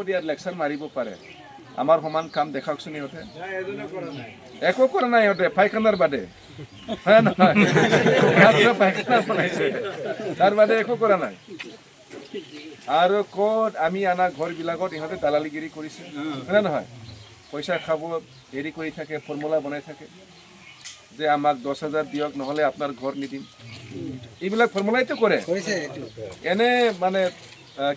ইয়াত লেকচাৰ মাৰিব পাৰে আমাৰ সমান কাম দেখাওকচোন ইহঁতে একো কৰা নাই ইহঁতে পায়খানাৰ বাদে হয় নহয় পায়খানা বনাইছে তাৰ বাদে একো কৰা নাই আৰু ক'ত আমি আনা ঘৰবিলাকত ইহঁতে দালালিগিৰি কৰিছে হয় নহয় পইচা খাব হেৰি কৰি থাকে ফৰ্মুলা বনাই থাকে যে আমাক 10,000 দিয়ক নহ'লে আপোনাৰ ঘৰ নিদিম এইবিলাক ফৰ্মুলাইতো কৰে এনে মানে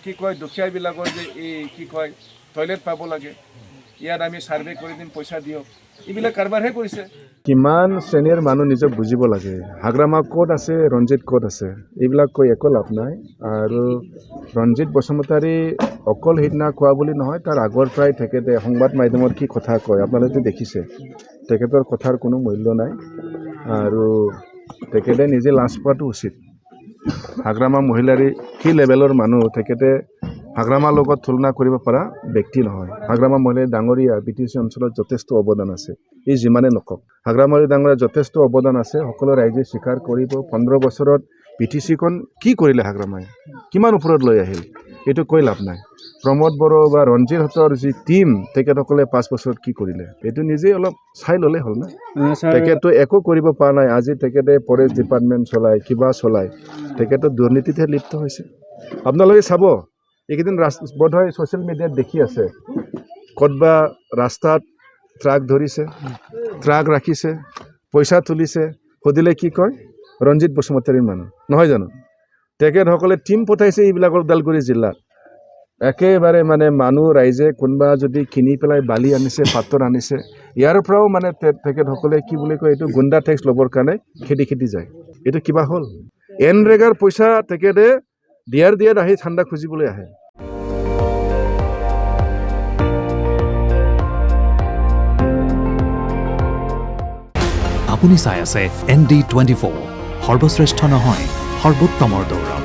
কি কয় দুখীয়াবিলাকৰ যে এই কি কয় টয়লেট পাব লাগে ইয়াত আমি সাৰ্ভে কৰি দিম পইচা দিয়ক এইবিলাক কাৰবাৰহে কৰিছে কিমান শ্ৰেণীৰ মানুহ নিজক বুজিব লাগে হাগ্ৰামা ক'ত আছে ৰঞ্জিত ক'ত আছে এইবিলাক কৈ একো লাভ নাই আৰু ৰঞ্জিত বসুমতাৰী অকল সিদিনা কোৱা বুলি নহয় তাৰ আগৰ পৰাই তেখেতে সংবাদ মাধ্যমত কি কথা কয় আপোনালোকে দেখিছে তেখেতৰ কথাৰ কোনো মূল্য নাই আৰু তেখেতে নিজে লাজ পোৱাটো উচিত হাগ্ৰামা মহিলাৰী কি লেভেলৰ মানুহ তেখেতে হাগ্ৰামাৰ লগত তুলনা কৰিব পৰা ব্যক্তি নহয় হাগ্ৰামা মহিলাই ডাঙৰীয়া BTC অঞ্চলত যথেষ্ট অৱদান আছে এই যিমানে নকওক হাগ্ৰামাৰী ডাঙৰীয়া যথেষ্ট অৱদান আছে সকলো ৰাইজে স্বীকাৰ কৰিব 15 বছৰত BTCখন কি কৰিলে হাগ্ৰামাই কিমান ওপৰত লৈ আহিল এইটো কৈ লাভ নাই প্ৰমোদ বড়ো বা ৰঞ্জিত হতৰ যি টিম তেখেতসকলে 5 বছৰত কি কৰিলে এইটো নিজে অলপ চাই ল'লে হ'ল না তেখেতো একো কৰিব পৰা নাই আজি তেখেতে ফৰেষ্ট ডিপাৰ্টমেণ্ট চলায় কিবা চলায় তেখেতো দুৰ্নীতিতহে লিপ্ত হৈছে আপোনালোকে চাব এইকেইদিন বোধহয় ছ'চিয়েল মিডিয়াত দেখি আছে ক'তবা ৰাস্তাত ট্ৰাক ধৰিছে ট্ৰাক ৰাখিছে পইচা তুলিছে সুধিলে কি কয় ৰঞ্জিত বসুমতাৰীৰ মানুহ নহয় জানো তেখেতসকলে টিম পঠাইছে এইবিলাকৰ ওদালগুৰি জিলাত একেবাৰে মানে মানুহ ৰাইজে কোনোবা যদি কিনি পেলাই বালি আনিছে পাথৰ আনিছে ইয়াৰ পৰাও মানে তেখেতসকলে কি বুলি কয় এইটো গুণ্ডা টেক্স ল'বৰ কাৰণে খেদি যায় এইটো কিবা হ'ল এনৰেগাৰ পইচা তেখেতে দিয়াত আহি ঠাণ্ডা খুজিবলৈ আহে আপুনি চাই আছে ND24 সৰ্বশ্ৰেষ্ঠ নহয় সৰ্বোত্তমৰ দৌৰ